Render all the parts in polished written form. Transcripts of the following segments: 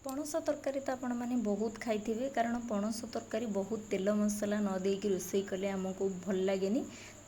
पणस तरकारी तो आपण मैंने बहुत खाई कारण पणस तरकारी बहुत तेल मसला न देकी रोषे कले आमको भल लगे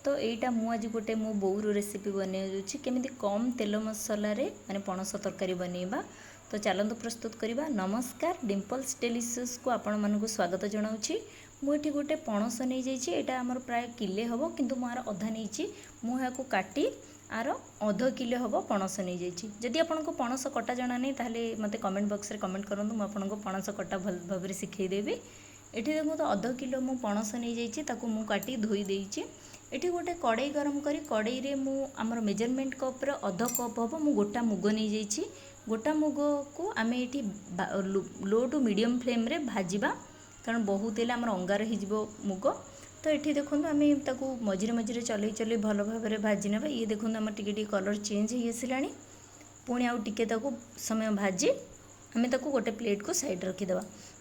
तो यहाँ मुझे गोटे मो बोर रेसिपी बनई केमी कम तेल मसला माने पणस तरकारी बनइबा। तो चलतु प्रस्तुत करवा। नमस्कार, डिम्पल्स डेलीशियस को आपण मानक स्वागत जनाऊँगी। मुझे गोटे पणस नहीं जाइए, यहाँ आमर प्राय किले हम किंतु मुझे अधा नहीं मुझे काटी आर अध किलो हम पणस नहीं जाइए। जदि आपको पणस कटा जना नहीं ताहले मते कमेंट बॉक्स रे कमेंट करूँ, मुझे आपको पणस कटा भल भाव शिखेदेवी। ये देखो तो अध किलो मु पणस नहीं जाइए, ताकू मु काटी धोई देइछि। एठी गोटे कड़ई गरम करी कड़ई रे मु आमर मेजरमेंट कप रे अध कप हम मु गोटा मुग नहीं जाइए। गोटा मुग को आमे एठी लो टू मीडियम फ्लेम रे भाजिबा, कारण बहुत हेले आमर अंगार हो मुग। तो ये देखो आम मझे मझे चल चल भल भाव में भाजी ना। ये देखो आम टे कलर चेंज हो आसानी, पुणी आउ टे समय भाजी आम गोटे प्लेट को साइड रखीदे।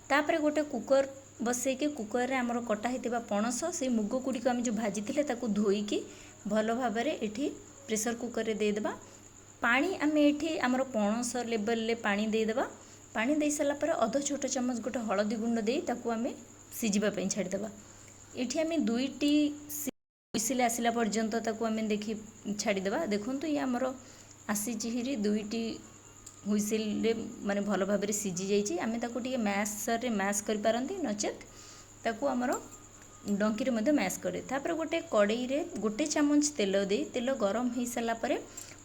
तापर गोटे कुकर बसैके कुकर रे आमर कटा होता पणस से मुग गुड़िक आम जो भाजी थे धोईकी भल भाव में प्रेसर कुकर रे देदेबा। पानी आम ये आमर पणस लेवल ले पानी देदेबा। पानी दे सारा पर अध छोट चमच गोटे हलदी गुंड दे आम सीझापी छाड़ीदेबा। ये आम दुईटी हुइसिल आसला पर्यंत आम देखी छाड़ीदेबा। देखो ये आमर आसी दुईटी हुइसिल माने भल भाव में सीझी जाइए। आम टे मैसर रे मैश कर पारती, नचेत ताकू आमर डंकी रे मध्य मैश करे। तापर गोटे कड़ई रे गोटे चामच तेल दे, तेल गरम हो सारा पर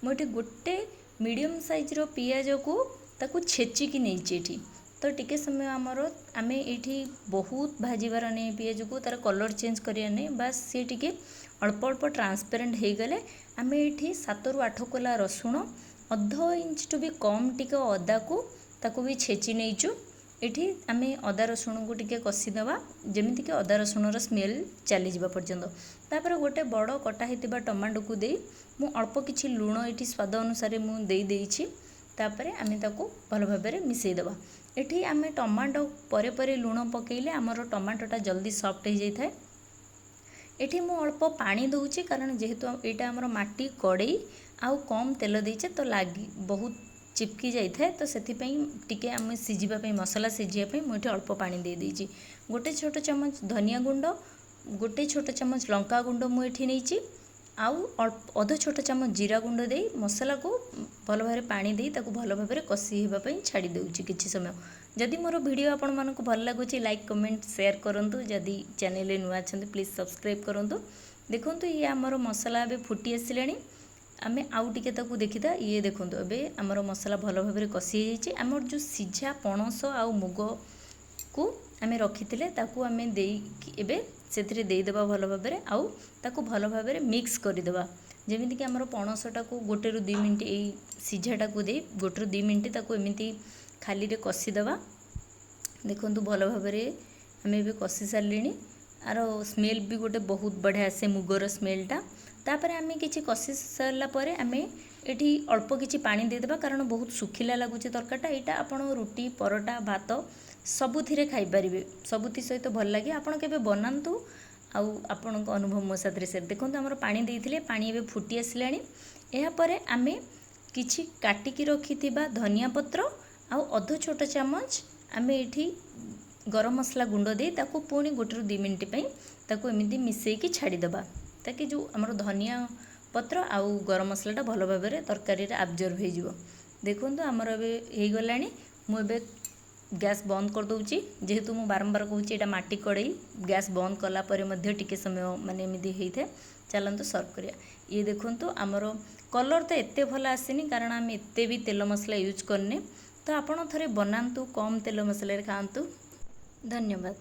मुझे गोटे मीडियम साइज रो पियाज को ताकू छेचिकी नहीं। तो टिके समय आमर आम ये बहुत भाजबार नहीं, पियाज को तार कलर चेंज करिया नहीं, बस सी टिके अल्प अल्प ट्रांसपेरेंट हो गले आम ये 7 ରୁ 8 कोला रसुण, अध इंच टू भी कम टिके अदा को ताकू भी छेची नहींचु। ये आम अदा रसुण को टिके कषिदेवा जमीती कि अदा रसुणर स्मेल चली जावा पर्यंत। तापर गोटे बड़ कटा होता टमाटो को दे मु अल्प किछि लुण ये स्वाद अनुसार मुझे तापर आम ताकू भल भाव में मिसईदेवा। ये आम टमाटो परे परे लुण पकेले आमर टमाटोटा जल्दी सॉफ्ट हो जाए। ये मु अल्प पानी दूची कारण जेहेतु यहाँ आमर माटी कड़ई आउ कम तेल देचे तो लगी बहुत चिपकी जाए, तो से टिके आम सीझापी मसला सीझापी मुझे अल्प पानी दे देइछि। गोटे छोट चमच धनिया गुंड, गोटे छोट चमच लंका गुंड मुझे नहीं आउ अध छोट चमच जीरा गुंड दे मसला को भल भाव पानी दे ताकू भल भाव में कषि होगापी छाड़ी देउछि किछि समय। जदि मोर वीडियो आपण मानक भल लगुच लाइक कमेंट शेयर करंतु। जदि चैनल नुआ अच्छे प्लीज सब्सक्राइब करंतु। देखंतु ये आमर मसला अबे फुटी आसिलानी, आम आउ टिके ताकू देखिदा। ये देखंतु अबे आमर मसला भल भाव में कषि जाइए। आमर जो सीझा पणस आउ मुग को आम रखी ताकू आम एबे से देदेबा भल भाव में आउ ताकू भल भाव में मिक्स करदेबा। जमीती कि आमर पणसटा को 1 ରୁ 2 मिनट यही सीझाटा को दे 1 ରୁ 2 मिनट ताकू एमती खाली रे कषिदेबा। देखंतु भल भाव में आम ए कषि सारे आर स्मेल भी गोटे बहुत बढ़िया आसे मुगर स्मेलटा। तापर आम कि कषि सारापर आम ये अल्प किछि पानी देदेबा कारण बहुत सुखिला लगुच तरकारीटा। यहाँ आप रुटी परोटा भात सबुथिरे खाईपारे, सबुथि सहित भल लगे। आपड़ के बनातु आउ आपण अनुभव मो साथ शेयर। देखो आमर पानी देते पानी ए फुटी आसलानी। यापर आम किछि काटिकी रखि धनिया पत्र आउ अध छोट चामच आम ये गरम मसला गुंड दे ताकू पुणी 1 ରୁ 2 मिनट ताकू एमती मिसेकी छाड़ीदेबा, ताकि जो आमर धनिया पत्र आउ गरम मसलाटा भल भाव में तरकारी आब्जर्व हो। देखो आमर ए गलानी, मुझे गैस बंद कर दूची। जेहेतु मु बारंबार कहूँ यहाँ माटी कड़ई गैस बंद कलापर टिके समय माने एमती होता है। चलतु सर्व करिया। ये देखो आमर कलर तो एत भल आसेनी कारण आम एत भी तेल मसला यूज करने। तो आपण थरे बनातु, कम तेल मसला खातु। धन्यवाद।